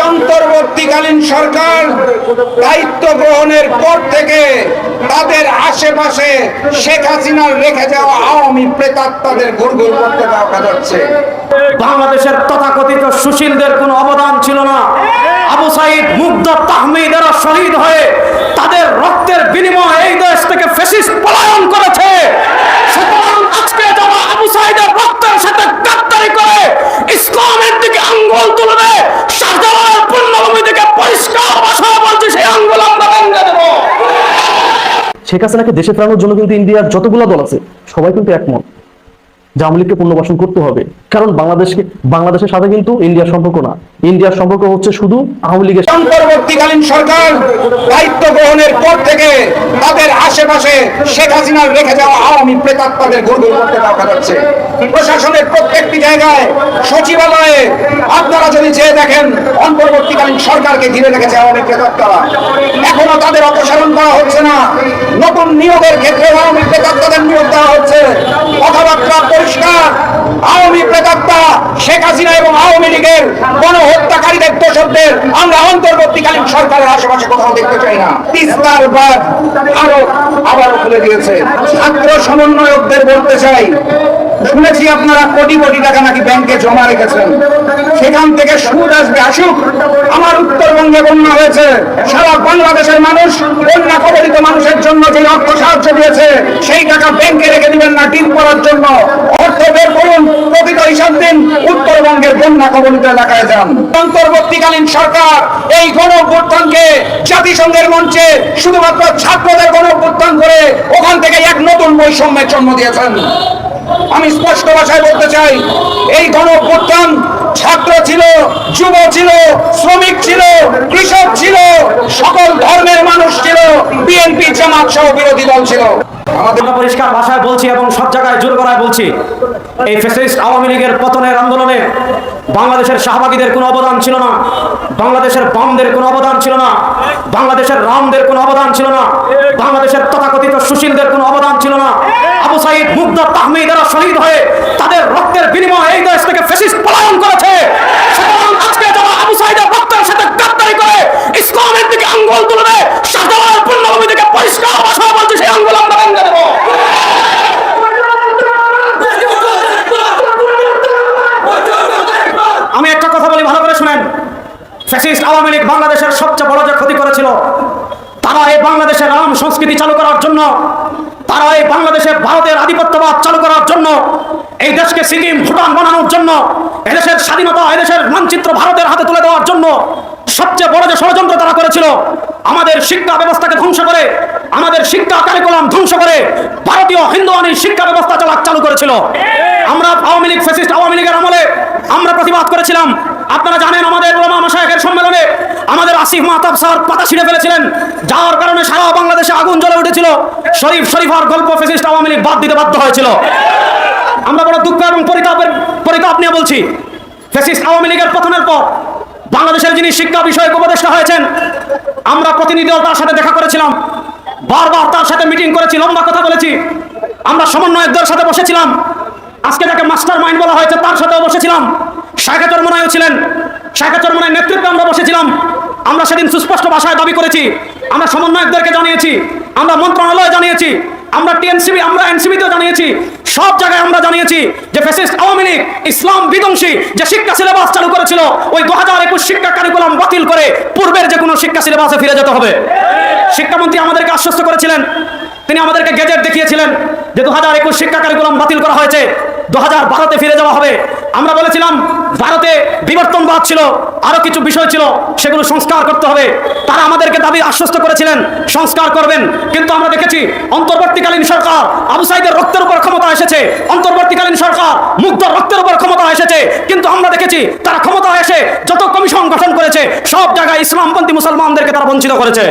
অন্তর্বর্তীকালীন সরকার দায়িত্ব গ্রহণের পর থেকে তাদের আশেপাশে শেখ হাসিনার রেখে যাওয়া আওয়ামী প্রেতাত্মাদের ঘুরঘুর করতে দেখা যাচ্ছে। বাংলাদেশের তথাকথিত সুশীলদের কোনো অবদান ছিল না। আবু সাইদ, মুগ্ধ, তাহমিদেরা শহীদ হয়ে তাদের রক্তের বিনিময়ে এই দেশ থেকে ফ্যাসিস্ট পলায়ন করেছে। সুতরাং আজকে যারা আবু সাইদের রক্তের সাথে গাদ্দারি করে ইসলামের দিকে আঙ্গুল তুলবে, শাহজালাল পূর্ণভূমি থেকে পরিষ্কার ভাষায় বলছে সেই আঙ্গুল আমরা ভেঙে দেব। শেখ হাসিনাকে দেশে ফেরানোর জন্য কিন্তু ইন্ডিয়ার যতগুলো দল আছে সবাই কিন্তু একমত যে আওয়ামী লীগকে পুনর্বাসন করতে হবে। কারণ বাংলাদেশের সাথে কিন্তু ইন্ডিয়ার সম্পর্ক না, ইন্ডিয়ার সম্পর্ক হচ্ছে শুধু আওয়ামী লীগের। অন্তর্বর্তীকালীন সরকার দায়িত্ব গ্রহণের পর থেকে তাদের আশেপাশে শেখ হাসিনার রেখে যাওয়া আওয়ামী প্রেতাত্মাদের ঘুরঘুর করতে দেখা যাচ্ছে। প্রশাসনের প্রত্যেকটি জায়গায়, সচিবালয়ে আপনারা যদি চেয়ে দেখেন অন্তর্বর্তীকালীন সরকারকে ঘিরে রেখেছে আওয়ামী প্রেতাত্মারা। এখনো তাদের অপসারণ করা হচ্ছে না। নতুন নিয়োগের ক্ষেত্রে আওয়ামী প্রেতাত্মাদের নিয়োগ দেওয়া হচ্ছে। কথাবার্তা পরিষ্কার, আওয়ামী প্রেতাত্মা শেখ হাসিনা এবং আওয়ামী লীগের গণহত্যাকারীদের দোষকদের আমরা অন্তর্বর্তীকালীন সরকারের আশেপাশে কোথাও দেখতে চাই না। তিস্তার বাঁধ আবারও খুলে দিয়েছে। ছাত্র সমন্বয়কদের বলতে চাই, শুনেছি আপনারা কোটি কোটি টাকা নাকি ব্যাংকে জমা রেখেছেন, সেখান থেকে সুদ আসবে, আসুক। আমার উত্তরবঙ্গে বন্যা হয়েছে, সারা বাংলাদেশের মানুষ বন্যা কবলিত মানুষের জন্য যে অর্থ সাহায্য দিয়েছে সেই টাকা ব্যাংকে রেখে দিবেন না ডিল করার জন্য। অর্থ বের করুন, প্রকৃত হিসাব দিন, উত্তরবঙ্গের বন্যা কবলিত এলাকায় যান। অন্তর্বর্তীকালীন সরকার এই গণঅভ্যুত্থানকে জাতিসংঘের মঞ্চে শুধুমাত্র ছাত্রদের গণঅভ্যুত্থান করে ওখান থেকে এক নতুন বৈষম্যের জন্ম দিয়েছেন। আমি স্পষ্ট ভাষায় বলতে চাই, এই গণঅভ্যুত্থান ছাত্র ছিল, যুব ছিল, শ্রমিক ছিল, কৃষক ছিল, সকল ধর্মের মানুষ ছিল, বিএনপি জামাত সহ বিরোধী দল ছিল। আমরা পরিষ্কার ভাষায় বলছি এবং সব জায়গায় জোর গলায় বলছি, এই ফ্যাসিস্ট আওয়ামী লীগের পতনের আন্দোলনে বাংলাদেশের শাহবাগীদের কোনো অবদান ছিল না, বাংলাদেশের বামদের কোনো অবদান ছিল না, বাংলাদেশের রামদের কোনো অবদান ছিল না, বাংলাদেশের তথাকথিত সুশীলদের কোনো অবদান ছিল না। আবু সাইদ, মুগ্ধ, তাহমিদেরা শহীদ হয়ে তাদের রক্তের বিনিময়ে এই দেশ থেকে ফ্যাসিস্ট পলায়ন করেছে। সুতরাং আজকে যারা আবু সাইদের রক্তের সাথে গাদ্দারি করে ইসলামের দিকে আঙ্গুল তুলবে, শাহজালাল পূর্ণভূমি থেকে পরিষ্কার ভাষায় বলছে সেই আঙ্গুল আমরা ভেঙে দেব। আমি একটা কথা বলি, ভালো করে শুনেন। ফ্যাসিস্ট আওয়ামী লীগ বাংলাদেশের সবচেয়ে বড় যে ক্ষতি করেছিল, তারা এই বাংলাদেশের রাম সংস্কৃতি চালু করার জন্য, তারা এই বাংলাদেশে ভারতের আধিপত্যবাদ চালু করার জন্য, এই দেশকে সিকিম, ভুটান বানানোর জন্য, এদেশের স্বাধীনতা, এদেশের মানচিত্র ভারতের হাতে তুলে দেওয়ার জন্য সবচেয়ে বড় যে ষড়যন্ত্র তারা করেছিল, আমাদের শিক্ষা ব্যবস্থাকে ধ্বংস করে, আমাদের শিক্ষা কারিকুলাম ধ্বংস করে ভারতীয় হিন্দুয়ানি শিক্ষা ব্যবস্থা চালু করেছিল। আমরা আওয়ামী লীগ, ফ্যাসিস্ট আওয়ামী লীগের আমলে আমরা প্রতিবাদ করেছিলাম। আপনারা জানেন, আমাদের ওলামা মাশায়েখের সম্মেলনে আমাদের আসিফ মাহতাব স্যার পাতা ছিঁড়ে ফেলেছিলেন, যার কারণে সারা বাংলাদেশে আগুন জ্বলে উঠেছিল। শরীফার গল্প ফ্যাসিস্ট আওয়ামী লীগ বাদ দিতে বাধ্য হয়েছিল। আমরা বড় দুঃখ এবং পরিতাপ নিয়ে বলছি, ফ্যাসিস্ট আওয়ামী লীগের পতনের পর বাংলাদেশের যিনি শিক্ষা বিষয়ক উপদেষ্টা হয়েছেন, আমরা প্রতিনিধি দল তার সাথে দেখা করেছিলাম, বারবার তার সাথে মিটিং করেছি, লম্বা কথা বলেছি। আমরা সমন্বয়কদের সাথে বসেছিলাম, আজকে যাকে মাস্টার মাইন্ড বলা হয়েছে তার সাথেও বসেছিলাম। শায়খে চরমনাইও ছিলেন, শায়খে চরমনাইয়ের নেতৃত্বে আমরা বসেছিলাম। আমরা সেদিন সুস্পষ্ট ভাষায় দাবি করেছি, আমরা সমন্বয়কদেরকে জানিয়েছি, আমরা মন্ত্রণালয়ে জানিয়েছি, আমরা টিএনসিবি, আমরা এনসিবিতেও জানিয়েছি, সব জায়গায় আমরা জানিয়েছি যে ফ্যাসিস্ট আওয়ামী লীগ ইসলাম বিধ্বংসী যে শিক্ষা সিলেবাস চালু করেছিল, ওই 2021 শিক্ষা কারিকুলাম বাতিল করে পূর্বের যে কোনো শিক্ষা সিলেবাসে ফিরে যেতে হবে। শিক্ষামন্ত্রী আমাদেরকে আশ্বস্ত করেছিলেন, তিনি আমাদেরকে গেজেট দেখিয়েছিলেন যে 2021 শিক্ষা কারিকুলাম বাতিল করা হয়েছে, 2012তে ফিরে যাওয়া হবে। আমরা বলেছিলাম ভারতে বিবর্তনবাদ ছিল, আরো কিছু বিষয় ছিল, সেগুলো সংস্কার করতে হবে। তারা আমাদেরকে দাবি আশ্বস্ত করেছিলেন সংস্কার করবেন, কিন্তু আমরা দেখেছি অন্তর্বর্তীকালীন সরকার আবু সাইদের রক্তের উপর ক্ষমতা এসেছে, অন্তর্বর্তীকালীন সরকার মুগ্ধর রক্তের উপর ক্ষমতা এসেছে, কিন্তু আমরা দেখেছি তারা ক্ষমতা এসে যত কমিশন গঠন করেছে সব জায়গায় ইসলামপন্থী মুসলমানদেরকে তারা বঞ্চিত করেছে।